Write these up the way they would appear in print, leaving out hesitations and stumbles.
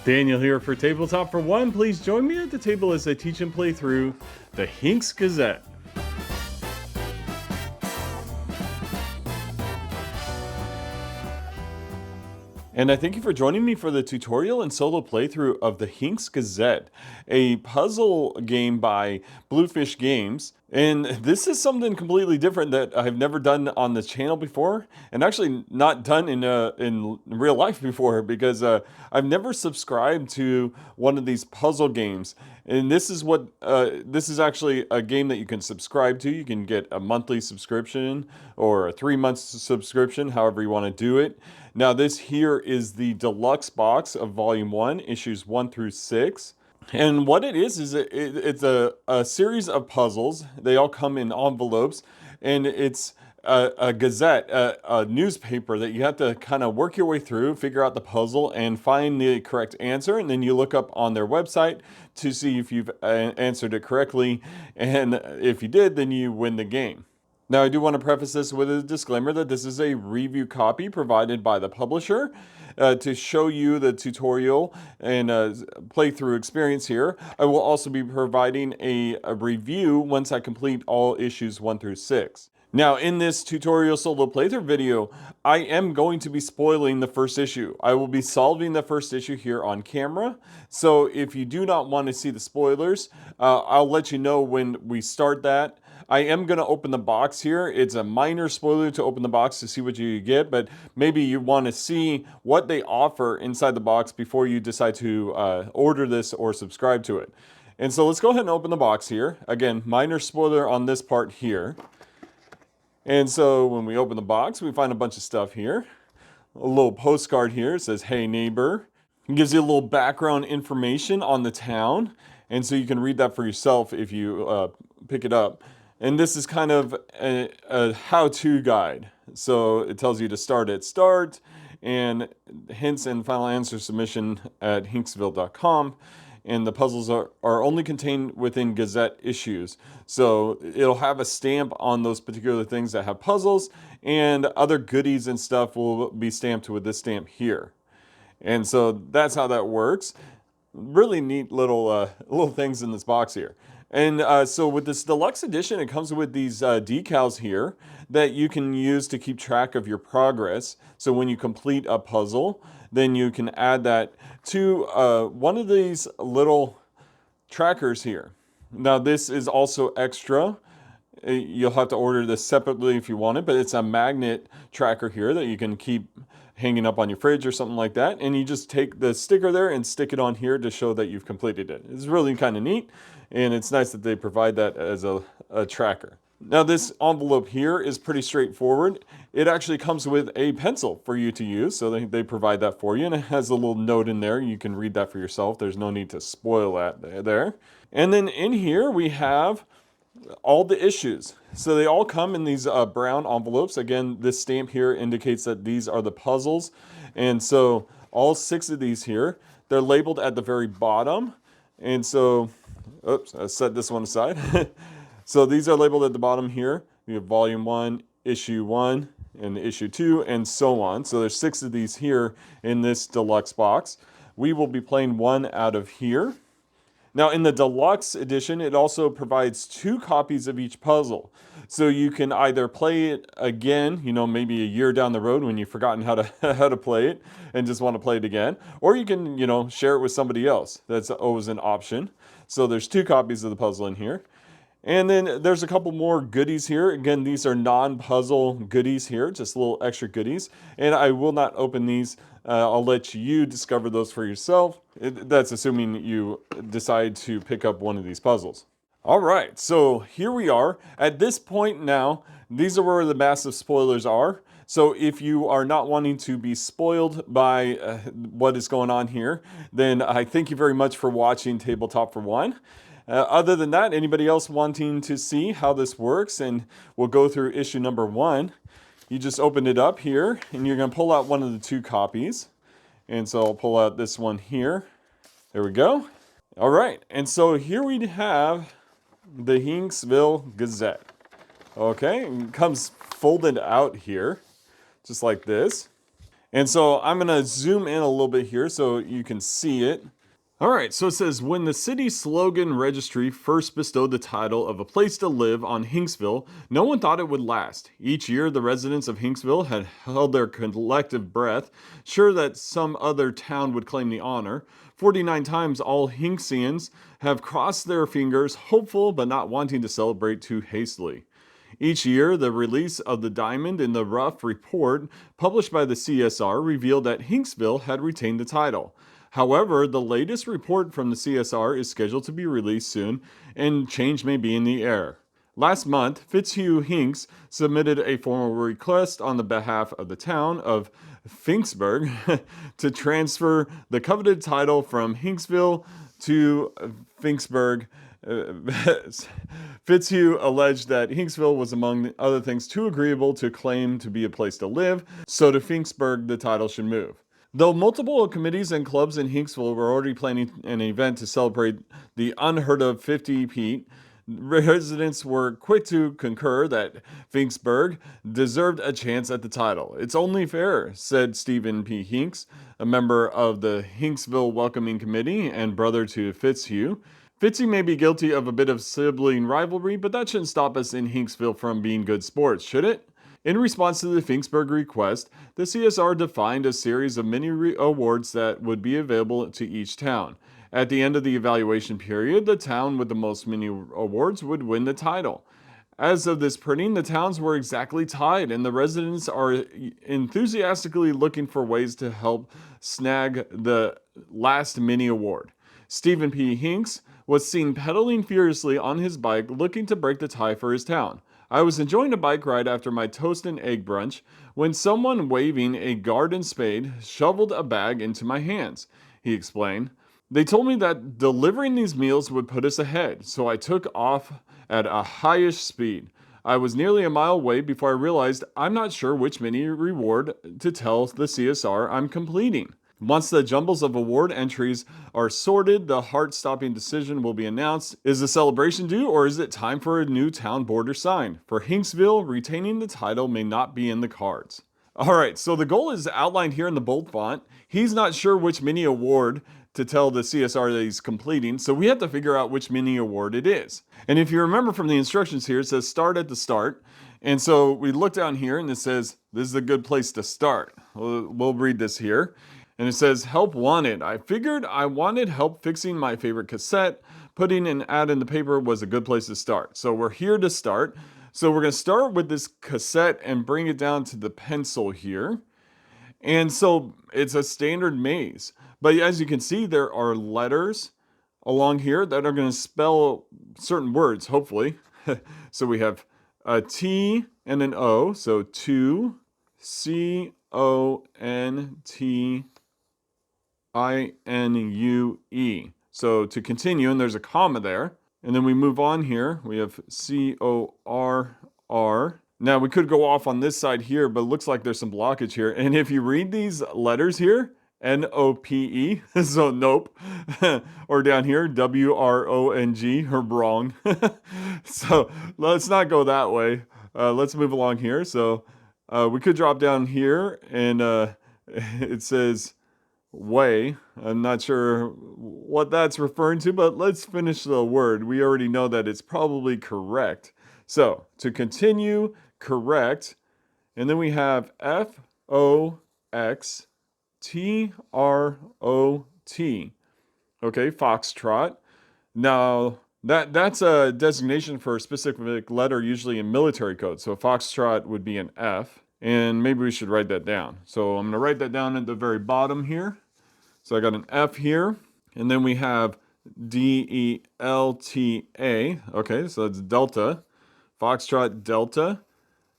Daniel here for Tabletop for One. Please join me at the table as I teach and play through the Hincks Gazette. And I thank you for joining me for the tutorial and solo playthrough of the Hincks Gazette, a puzzle game by Bluefish Games. And this is something completely different that I've never done on this channel before, and actually not done in real life before, because I've never subscribed to one of these puzzle games. And this is actually a game that you can subscribe to. You can get a monthly subscription or a 3-month subscription, however you want to do it. Now this here is the deluxe box of Volume 1, issues 1 through 6. And what it is it's a series of puzzles. They all come in envelopes, and it's a gazette, a newspaper that you have to kind of work your way through, figure out the puzzle, and find the correct answer. And then you look up on their website to see if you've answered it correctly. And if you did, then you win the game. Now, I do want to preface this with a disclaimer that this is a review copy provided by the publisher to show you the tutorial and playthrough experience here. I will also be providing a review once I complete all issues 1 through 6. Now, in this tutorial solo playthrough video, I am going to be spoiling the first issue. I will be solving the first issue here on camera. So if you do not want to see the spoilers, I'll let you know when we start that. I am going to open the box here. It's a minor spoiler to open the box to see what you get, but maybe you want to see what they offer inside the box before you decide to order this or subscribe to it. And so let's go ahead and open the box here. Again, minor spoiler on this part here. And so when we open the box, we find a bunch of stuff here. A little postcard here. It says, "Hey neighbor." It gives you a little background information on the town. And so you can read that for yourself if you pick it up. And this is kind of a how-to guide. So it tells you to start at start, and hints and final answer submission at hinksville.com. And the puzzles are only contained within Gazette issues. So it'll have a stamp on those particular things that have puzzles, and other goodies and stuff will be stamped with this stamp here. And so that's how that works. Really neat little things in this box here. And so with this deluxe edition, it comes with these decals here that you can use to keep track of your progress. So when you complete a puzzle, then you can add that to one of these little trackers here. Now this is also extra. You'll have to order this separately if you want it, but it's a magnet tracker here that you can keep hanging up on your fridge or something like that. And you just take the sticker there and stick it on here to show that you've completed it. It's really kind of neat. And it's nice that they provide that as a tracker. Now this envelope here is pretty straightforward. It actually comes with a pencil for you to use, so they provide that for you, and it has a little note in there. You can read that for yourself. There's no need to spoil that there. And then in here we have all the issues. So they all come in these brown envelopes. Again, this stamp here indicates that these are the puzzles. And so all 6 of these here, they're labeled at the very bottom. And so, oops, I set this one aside. So these are labeled at the bottom here. We have Volume 1, Issue 1, and Issue 2, and so on. So there's 6 of these here in this deluxe box. We will be playing one out of here. Now in the deluxe edition, it also provides 2 copies of each puzzle. So you can either play it again, maybe a year down the road when you've forgotten how to play it and just want to play it again. Or you can, share it with somebody else. That's always an option. So there's 2 copies of the puzzle in here. And then there's a couple more goodies here. Again, these are non-puzzle goodies here, just little extra goodies. And I will not open these. I'll let you discover those for yourself. That's assuming you decide to pick up one of these puzzles. All right, so here we are. At this point now, these are where the massive spoilers are. So if you are not wanting to be spoiled by what is going on here, then I thank you very much for watching Tabletop for One. Other than that, anybody else wanting to see how this works, and we'll go through issue number 1. You just open it up here, and you're going to pull out one of the 2 copies. And so I'll pull out this one here. There we go. All right, and so here we have the Hinksville Gazette. Okay, it comes folded out here, just like this. And so I'm going to zoom in a little bit here so you can see it. All right, so it says when the city slogan registry first bestowed the title of a place to live on Hinksville, no one thought it would last. Each year, the residents of Hinksville had held their collective breath, sure that some other town would claim the honor. 49 times, all Hinksians have crossed their fingers, hopeful but not wanting to celebrate too hastily. Each year, the release of the Diamond in the Rough report, published by the CSR, revealed that Hinksville had retained the title. However, the latest report from the CSR is scheduled to be released soon, and change may be in the air. Last month, Fitzhugh Hincks submitted a formal request on the behalf of the town of Finksburg to transfer the coveted title from Hinksville to Finksburg. Fitzhugh alleged that Hinksville was, among other things, too agreeable to claim to be a place to live, so to Finksburg the title should move. Though multiple committees and clubs in Hinksville were already planning an event to celebrate the unheard of 50 Pete, residents were quick to concur that Finksburg deserved a chance at the title. It's only fair, said Stephen P. Hinks, a member of the Hinksville Welcoming Committee and brother to Fitzhugh. Fitzy may be guilty of a bit of sibling rivalry, but that shouldn't stop us in Hinksville from being good sports, should it? In response to the Finksburg request, the CSR defined a series of mini awards that would be available to each town. At the end of the evaluation period, the town with the most mini awards would win the title. As of this printing, the towns were exactly tied, and the residents are enthusiastically looking for ways to help snag the last mini award. Stephen P. Hinks was seen pedaling furiously on his bike, looking to break the tie for his town. I was enjoying a bike ride after my toast and egg brunch when someone waving a garden spade shoveled a bag into my hands, he explained. They told me that delivering these meals would put us ahead, so I took off at a highish speed. I was nearly a mile away before I realized I'm not sure which mini reward to tell the CSR I'm completing. Once the jumbles of award entries are sorted, the heart-stopping decision will be announced. Is the celebration due, or is it time for a new town border sign? For Hinksville, retaining the title may not be in the cards. All right, so the goal is outlined here in the bold font. He's not sure which mini award to tell the CSR that he's completing, so we have to figure out which mini award it is. And if you remember from the instructions here, it says start at the start. And so we look down here and it says, this is a good place to start. We'll read this here. And it says, help wanted. I figured I wanted help fixing my favorite cassette. Putting an ad in the paper was a good place to start. So we're here to start. So we're going to start with this cassette and bring it down to the pencil here. And so it's a standard maze. But as you can see, there are letters along here that are going to spell certain words, hopefully. So we have a T and an O. So 2, CONTINUE. So to continue, and there's a comma there. And then we move on here. We have CORR. Now we could go off on this side here, but it looks like there's some blockage here. And if you read these letters here, NOPE, so nope. Or down here, WRONG, or wrong. So let's not go that way. Let's move along here. So we could drop down here and it says way. I'm not sure what that's referring to, but let's finish the word. We already know that it's probably correct. So to continue, correct. And then we have FOXTROT. Okay, foxtrot. Now, that's a designation for a specific letter, usually in military code. So foxtrot would be an F. And maybe we should write that down. So I'm going to write that down at the very bottom here. So I got an F here. And then we have DELTA. Okay, so that's Delta. Foxtrot Delta.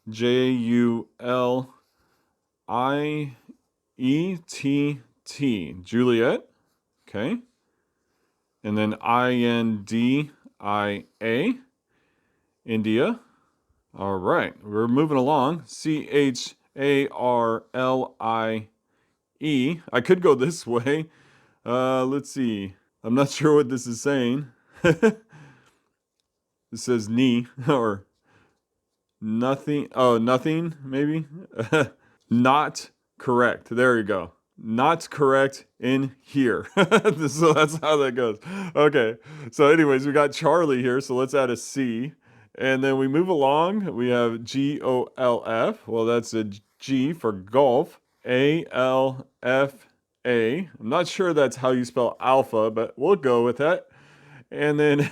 JULIETT. Juliet. Okay. And then INDIA. India. All right. We're moving along. CHARLIE. I could go this way. Let's see. I'm not sure what this is saying. It says knee or nothing. Oh, nothing, maybe. Not correct. There you go. Not correct in here. So that's how that goes. Okay. So, anyways, we got Charlie here. So let's add a C. And then we move along. We have GOLF. Well, that's a G for golf. ALFA. I'm not sure that's how you spell alpha, but we'll go with that. And then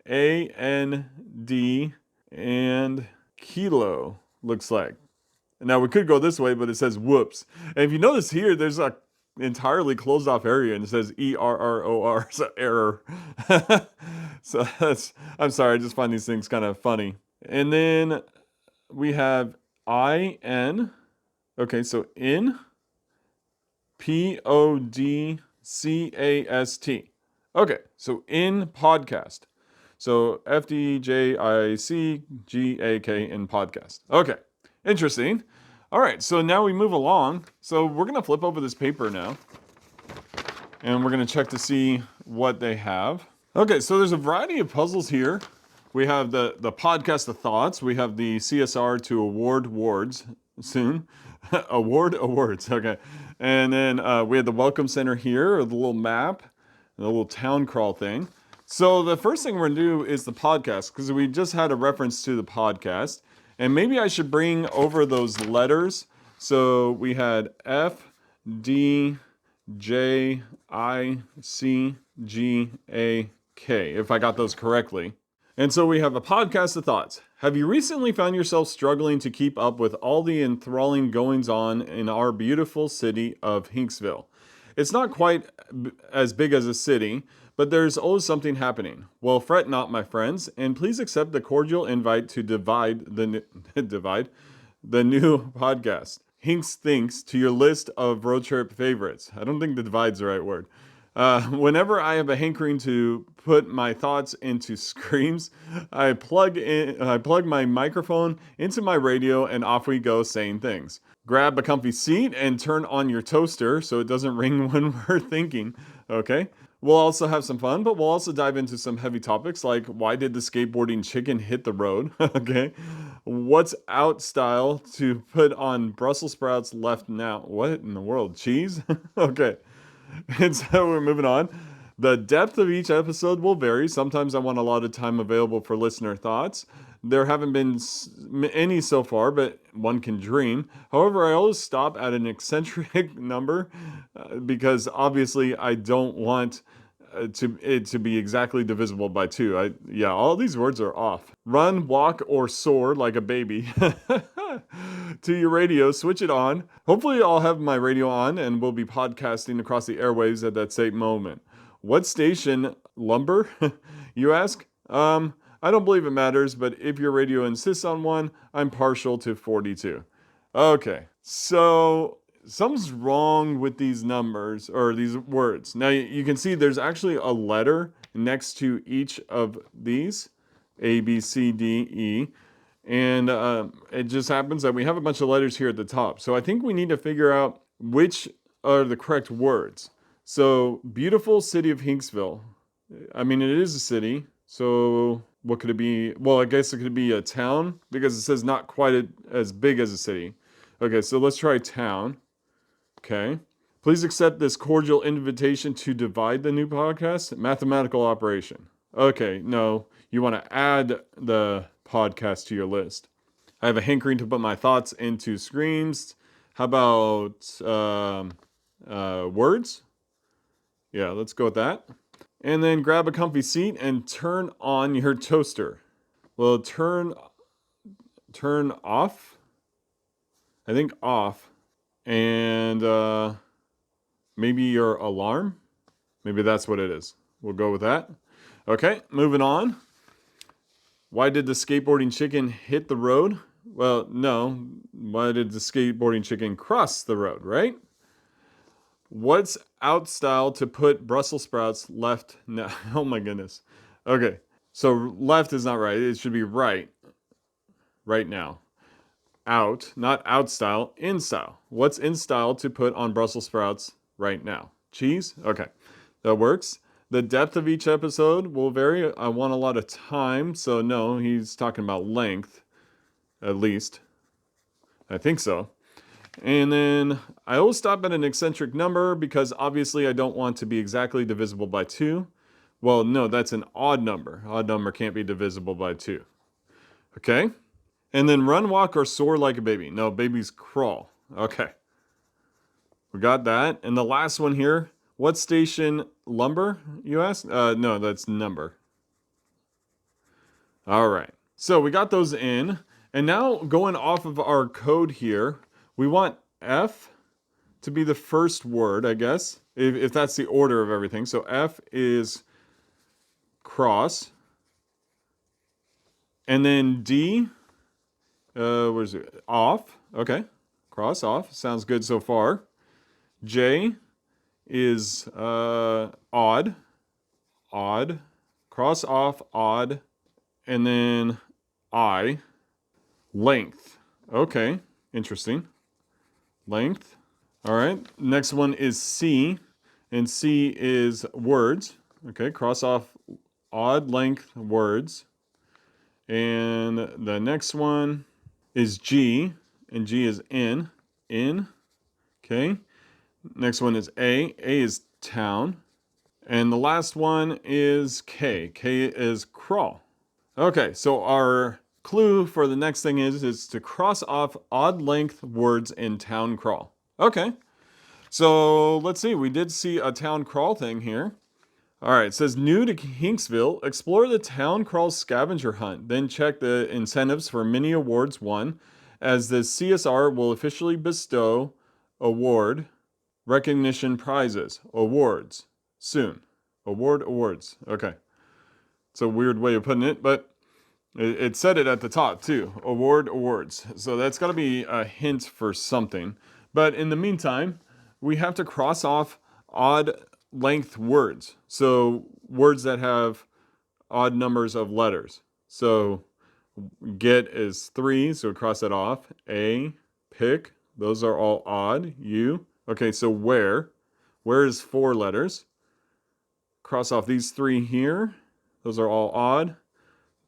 AND and kilo looks like. Now we could go this way, but it says whoops. And if you notice here, there's a entirely closed off area and it says ERROR, so error. So I'm sorry, I just find these things kind of funny. And then we have IN. Okay, so in PODCAST. Okay, so in podcast. So FDJICGAK in podcast. Okay, interesting. All right, so now we move along. So we're going to flip over this paper now. And we're going to check to see what they have. Okay, so there's a variety of puzzles here. We have the podcast of thoughts. We have the CSR to award wards soon. Awards, okay. And then we have the welcome center here, the little map, the little town crawl thing. So the first thing we're going to do is the podcast, because we just had a reference to the podcast. And maybe I should bring over those letters. So we had F, D, J, I, C, G, A, K, if I got those correctly. And so we have a podcast of thoughts. Have you recently found yourself struggling to keep up with all the enthralling goings on in our beautiful city of Hinksville? It's not quite as big as a city, but there's always something happening. Well, fret not, my friends, and please accept the cordial invite to divide the new podcast, Hincks Thinks, to your list of road trip favorites. I don't think the divide's the right word. Whenever I have a hankering to put my thoughts into screams, I plug my microphone into my radio and off we go saying things. Grab a comfy seat and turn on your toaster so it doesn't ring when we're thinking, okay? We'll also have some fun, but we'll also dive into some heavy topics like why did the skateboarding chicken hit the road, okay? What's out style to put on Brussels sprouts left now? What in the world? Cheese? Okay. And so we're moving on. The depth of each episode will vary. Sometimes I want a lot of time available for listener thoughts. There haven't been any so far, but one can dream. However, I always stop at an eccentric number because obviously I don't want it to be exactly divisible by 2. All these words are off. Run, walk, or soar like a baby. To your radio, switch it on. Hopefully I'll have my radio on and we'll be podcasting across the airwaves at that same moment. What station? Lumber? You ask? I don't believe it matters, but if your radio insists on one, I'm partial to 42. Okay, so something's wrong with these numbers or these words. Now you can see there's actually a letter next to each of these, A, B, C, D, E. And it just happens that we have a bunch of letters here at the top. So I think we need to figure out which are the correct words. So, beautiful city of Hinksville. I mean, it is a city. So, what could it be? Well, I guess it could be a town because it says not quite as big as a city. Okay, so let's try town. Okay. Please accept this cordial invitation to divide the new podcast. Mathematical operation. Okay, no, you want to add the podcast to your list. I have a hankering to put my thoughts into screams. How about words? Yeah, let's go with that. And then grab a comfy seat and turn on your toaster. Well, turn off. I think off. And maybe your alarm. Maybe that's what it is. We'll go with that. Okay, moving on. Why did the skateboarding chicken hit the road? Well, no. Why did the skateboarding chicken cross the road, right? What's out style to put Brussels sprouts left now? Oh my goodness. Okay, so left is not right. It should be right. Right now. Out, not out style, in style. What's in style to put on Brussels sprouts right now? Cheese? Okay, that works. The depth of each episode will vary. I want a lot of time, so no, he's talking about length, at least. I think so. And then I always stop at an eccentric number because obviously I don't want to be exactly divisible by 2. Well, no, that's an odd number. Odd number can't be divisible by 2. Okay? And then run, walk, or soar like a baby. No, babies crawl. Okay. We got that. And the last one here. What station lumber, you asked? No, that's number. All right. So we got those in. And now going off of our code here, we want F to be the first word, I guess, if that's the order of everything. So F is cross. And then D, where's it? Off. Okay. Cross off. Sounds good so far. J is odd. Odd. Cross off, odd. And then I, length. Okay. Interesting. Length. All right. Next one is C. And C is words. Okay. Cross off odd length words. And the next one is G. And G is in. In. Okay. Next one is A. A is town. And the last one is K. K is crawl. Okay, so our clue for the next thing is to cross off odd length words in town crawl. Okay, so let's see. We did see a town crawl thing here. All right, it says new to Hinksville, explore the town crawl scavenger hunt, then check the incentives for mini awards won, as the CSR will officially bestow award recognition prizes, awards, soon. Awards. Okay. It's a weird way of putting it, but it said it at the top too. Awards. So that's got to be a hint for something. But in the meantime, we have to cross off odd length words. So words that have odd numbers of letters. So get is 3, so cross that off. A, pick, those are all odd. U. Okay, so where is 4 letters. Cross off these 3 here. Those are all odd.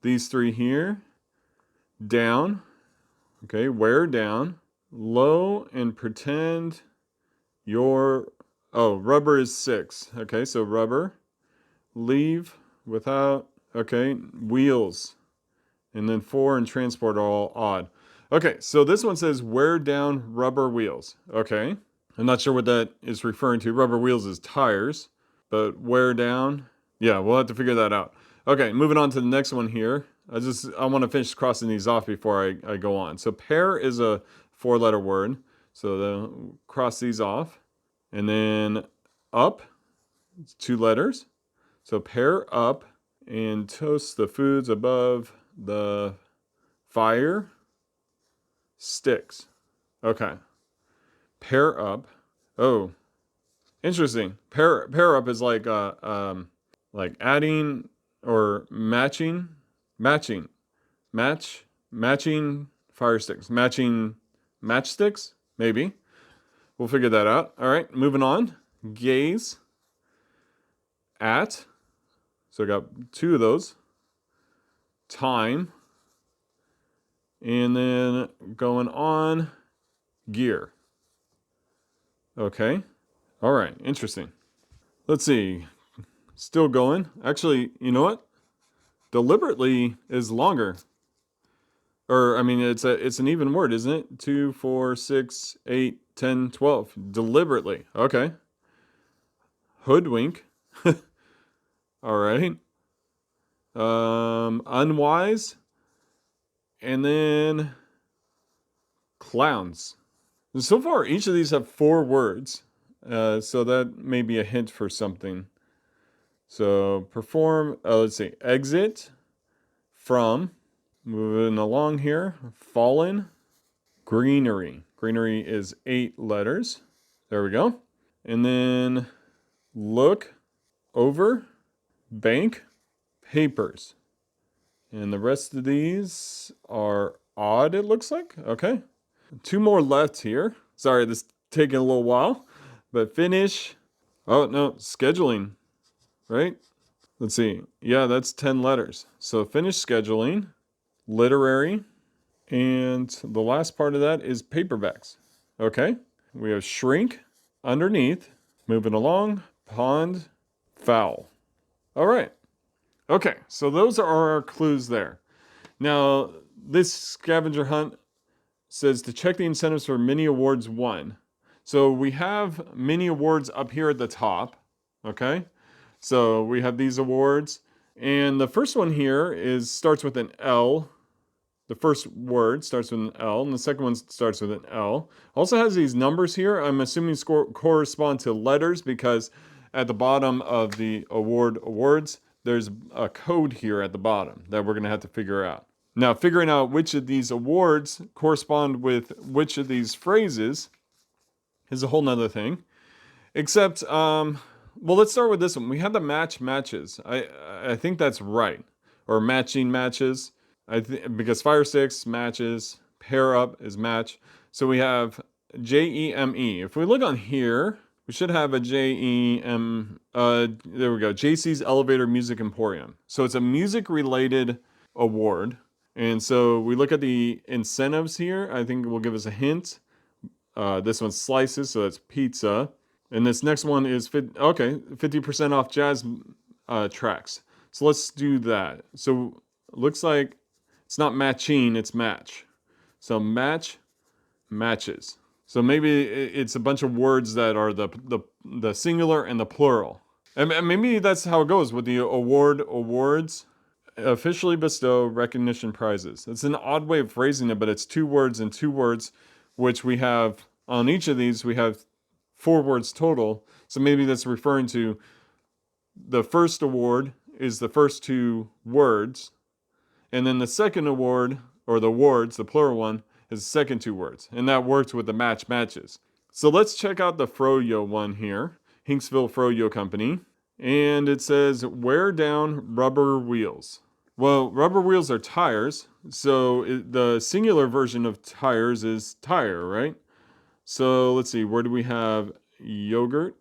These 3 here. Down. Okay, where down. Low and pretend your... Oh, rubber is 6. Okay, so rubber. Leave without... Okay, wheels. And then 4 and transport are all odd. Okay, so this one says wear down rubber wheels. Okay, I'm not sure what that is referring to. Rubber wheels is tires, but wear down... Yeah, we'll have to figure that out. Okay, moving on to the next one here. I want to finish crossing these off before I go on. So pair is a 4-letter word. So cross these off. And then up, it's 2 letters. So pair up and toast the foods above the fire sticks. Okay. Pair up. Oh, interesting. Pair up is like adding or matching fire sticks, matching matchsticks, maybe. We'll figure that out. All right, moving on. Gaze at. So I got 2 of those. Time. And then going on, gear. Okay. All right, interesting. Let's see. Still going. Actually, you know what? Deliberately is longer. Or, I mean, it's an even word, isn't it? 2, 4, 6, 8, 10, 12. Deliberately. Okay. Hoodwink. All right. Unwise. And then clowns. So far, each of these have 4 words. So that may be a hint for something. So perform, let's see, exit, from, moving along here, fallen, greenery. Greenery is 8 letters. There we go. And then look, over, bank, papers. And the rest of these are odd, it looks like. Okay. 2 more left here. Sorry, this is taking a little while. But finish. Oh, no, scheduling. Right? Let's see. Yeah, that's 10 letters. So finish scheduling, literary, and the last part of that is paperbacks. Okay. We have shrink underneath. Moving along. Pond. Foul. All right. Okay. So those are our clues there. Now, this scavenger hunt says to check the incentives for mini awards won. So we have mini awards up here at the top. Okay. So we have these awards. And the first one here starts with an L. The first word starts with an L, and the second one starts with an L. Also has these numbers here. I'm assuming correspond to letters because at the bottom of the awards, there's a code here at the bottom that we're going to have to figure out. Now, figuring out which of these awards correspond with which of these phrases is a whole nother thing. Except, well, let's start with this one. We had the matches. I think that's right, or matching matches. Because fire sticks matches, pair up is match. So we have JEME. If we look on here, we should have a JEM. There we go. JC's Elevator Music Emporium. So it's a music related award. And so we look at the incentives here. I think it will give us a hint. This one's slices, so that's pizza. And this next one is 50% off jazz tracks. So let's do that. So it looks like it's not matching, it's match. So matches. So maybe it's a bunch of words that are the singular and the plural. And maybe that's how it goes with the awards. Officially bestow recognition prizes. It's an odd way of phrasing it, but it's 2 words and 2 words, which we have on each of these. We have 4 words total. So maybe that's referring to the first award is the first 2 words, and then the second award, or the awards, the plural one, is the second 2 words. And that works with the matches. So let's check out the Froyo one here. Hinksville Froyo Company. And it says, wear down rubber wheels. Well, rubber wheels are tires. So the singular version of tires is tire, right? So let's see, where do we have yogurt?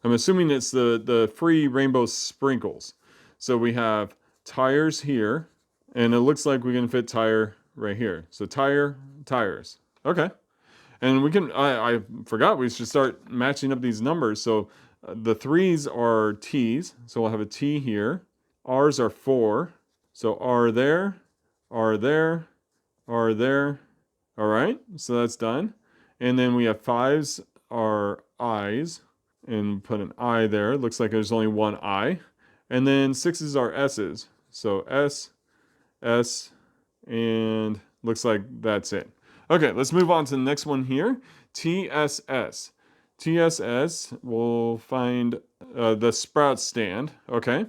I'm assuming it's the free rainbow sprinkles. So we have tires here, and it looks like we can fit tire right here. So tires. Okay. And we can, I forgot we should start matching up these numbers. So the 3s are T's. So we'll have a T here. R's are 4. So R there, R there, R there. All right. So that's done. And then we have 5s are I's, and put an I there. Looks like there's only one I. And then 6s are S's. So S, S, and looks like that's it. Okay, let's move on to the next one here. TSS. TSS, we'll find the Sprout stand. Okay.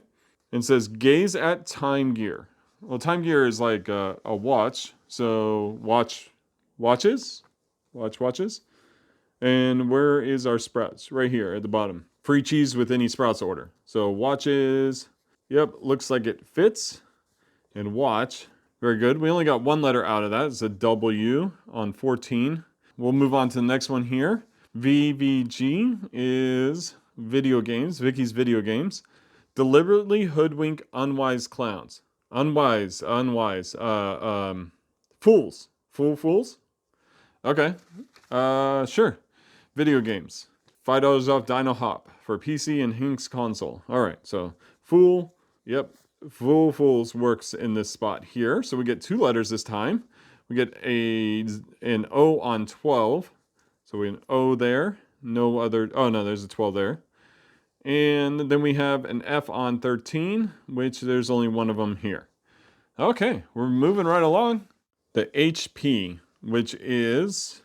And says gaze at time gear. Well, time gear is like a watch. So watches. And where is our Sprouts? Right here at the bottom. Free cheese with any Sprouts order. So watches. Yep, looks like it fits. And watch. Very good. We only got 1 letter out of that. It's a W on 14. We'll move on to the next one here. VVG is video games. Vicky's Video Games. Deliberately hoodwink unwise clowns. Unwise. Fools. Fools? Okay. Sure. Video games. $5 off Dino Hop for PC and Hincks console. All right. So fool. Yep. Fools works in this spot here. So we get 2 letters this time. We get an O on 12. So we have an O there. No other. Oh, no, there's a 12 there. And then we have an F on 13, which there's only one of them here. Okay, we're moving right along. The HP, which is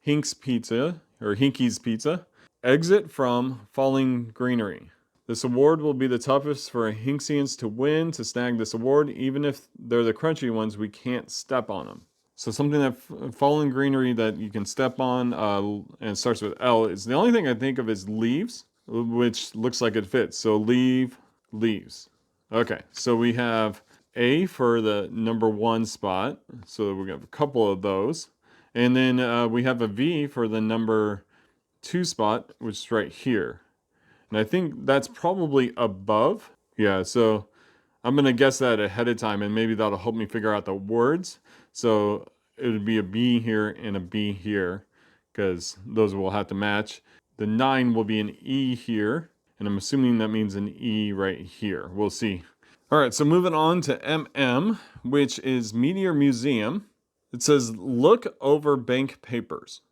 Hincks Pizza, or Hinky's Pizza. Exit from Falling Greenery. This award will be the toughest for Hinksians to win. To snag this award, even if they're the crunchy ones, we can't step on them. So something that Fallen Greenery that you can step on, and starts with L, is the only thing I think of is leaves, which looks like it fits. So leaves. Okay, so we have A for the number 1 spot. So we have a couple of those. And then we have a V for the number 2 spot, which is right here. And I think that's probably above. Yeah, so I'm going to guess that ahead of time, and maybe that'll help me figure out the words. So it would be a B here and a B here. because those will have to match. The 9 will be an E here, and I'm assuming that means an E right here. We'll see. All right, so moving on to MM, which is Meteor Museum. It says, look over bank papers.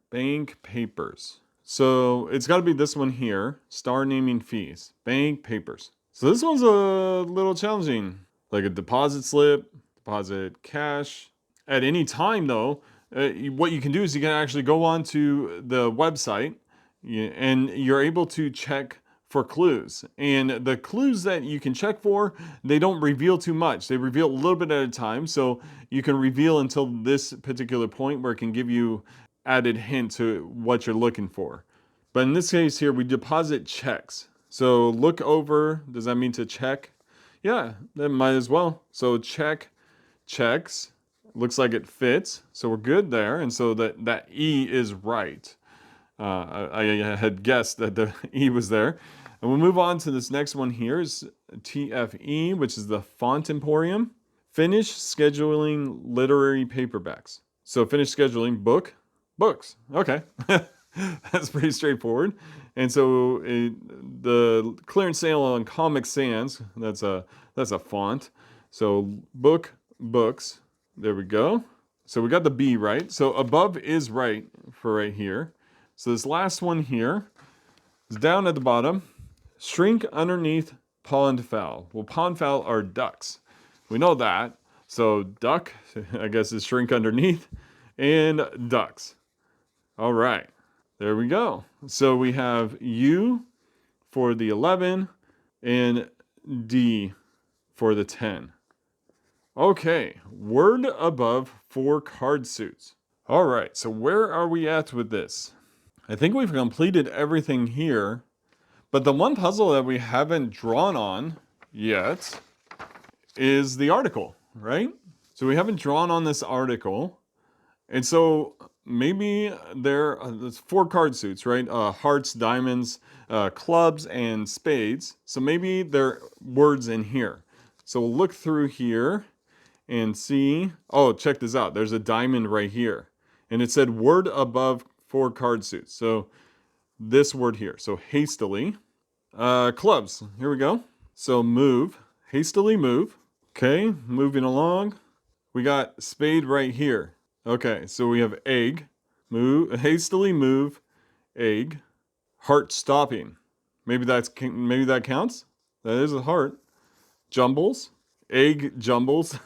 Bank papers. So it's got to be this one here, star naming fees, bank papers. So this one's a little challenging, like a deposit slip, deposit cash. At any time though, what you can do is you can actually go onto the website and you're able to check for clues. And the clues that you can check for, they don't reveal too much. They reveal a little bit at a time. So you can reveal until this particular point where it can give you added hint to what you're looking for. But in this case here, we deposit checks. So look over, does that mean to check? Yeah, that might as well. So check, checks, looks like it fits. So we're good there. And so that E is right. I had guessed that the E was there. And we'll move on to this next one here is TFE, which is the Font Emporium. Finish scheduling literary paperbacks. So finish scheduling books. Okay. That's pretty straightforward. And so the clearance sale on Comic Sans, that's a font. So books. There we go. So we got the B right. So above is right for right here. So this last one here is down at the bottom. Shrink underneath pond fowl. Well, pond fowl are ducks. We know that. So duck, I guess, is shrink underneath, and ducks. All right. There we go. So we have U for the 11 and D for the 10. Okay. Word above 4 card suits. All right. So where are we at with this? I think we've completed everything here, but the one puzzle that we haven't drawn on yet is the article, right? So we haven't drawn on this article. And so maybe there's 4 card suits, right? Hearts, diamonds, clubs, and spades. So maybe there are words in here. So we'll look through here and see. Oh, check this out. There's a diamond right here. And it said word above 4 card suits. So this word here. So hastily. Clubs. Here we go. So move. Hastily move. Okay, moving along. We got spade right here. Okay, so we have egg. Move. Hastily move. Egg. Heart stopping. Maybe that counts. That is a heart. Jumbles. Egg jumbles.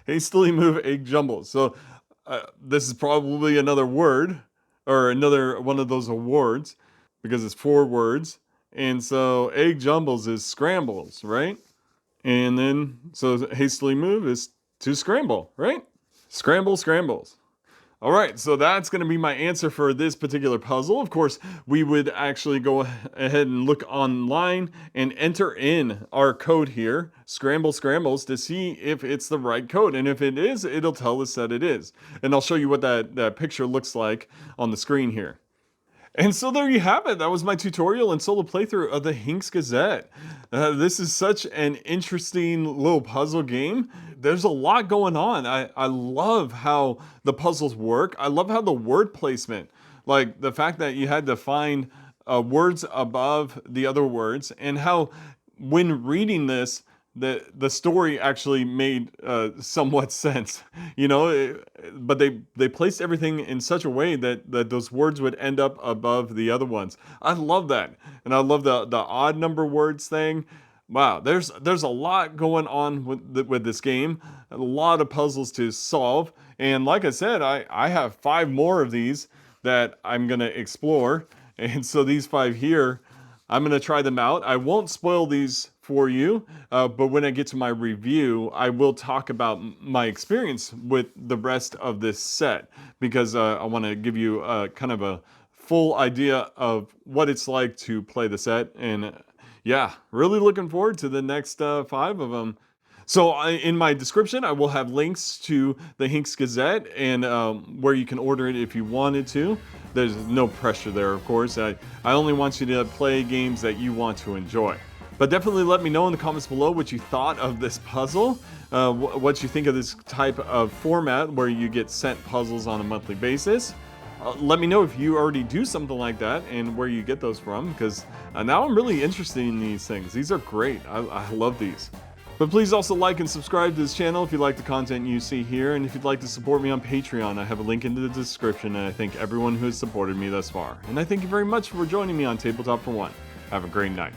Hastily move egg jumbles. So this is probably another word or another one of those awards because it's 4 words. And so egg jumbles is scrambles, right? And then, so hastily move is to scramble, right? Scramble, scrambles. All right, so that's going to be my answer for this particular puzzle. Of course, we would actually go ahead and look online and enter in our code here, Scramble Scrambles, to see if it's the right code. And if it is, it'll tell us that it is. And I'll show you what that picture looks like on the screen here. And so there you have it. That was my tutorial and solo playthrough of the Hincks Gazette. This is such an interesting little puzzle game. There's a lot going on. I love how the puzzles work. I love how the word placement, like the fact that you had to find words above the other words, and how when reading this, the story actually made somewhat sense, you know, but they placed everything in such a way that those words would end up above the other ones. I love that. And I love the odd number words thing. Wow, there's a lot going on with this game, a lot of puzzles to solve. And like I said, I have 5 more of these that I'm going to explore. And so these 5 here, I'm going to try them out. I won't spoil these for you, but when I get to my review, I will talk about my experience with the rest of this set, because I want to give you kind of a full idea of what it's like to play the set. And yeah, really looking forward to the next 5 of them. So in my description, I will have links to the Hincks Gazette and where you can order it if you wanted to. There's no pressure there, of course. I only want you to play games that you want to enjoy. But definitely let me know in the comments below what you thought of this puzzle, what you think of this type of format where you get sent puzzles on a monthly basis. Let me know if you already do something like that and where you get those from, because now I'm really interested in these things. These are great. I love these. But please also like and subscribe to this channel if you like the content you see here, and if you'd like to support me on Patreon, I have a link in the description, and I thank everyone who has supported me thus far. And I thank you very much for joining me on Tabletop for One. Have a great night.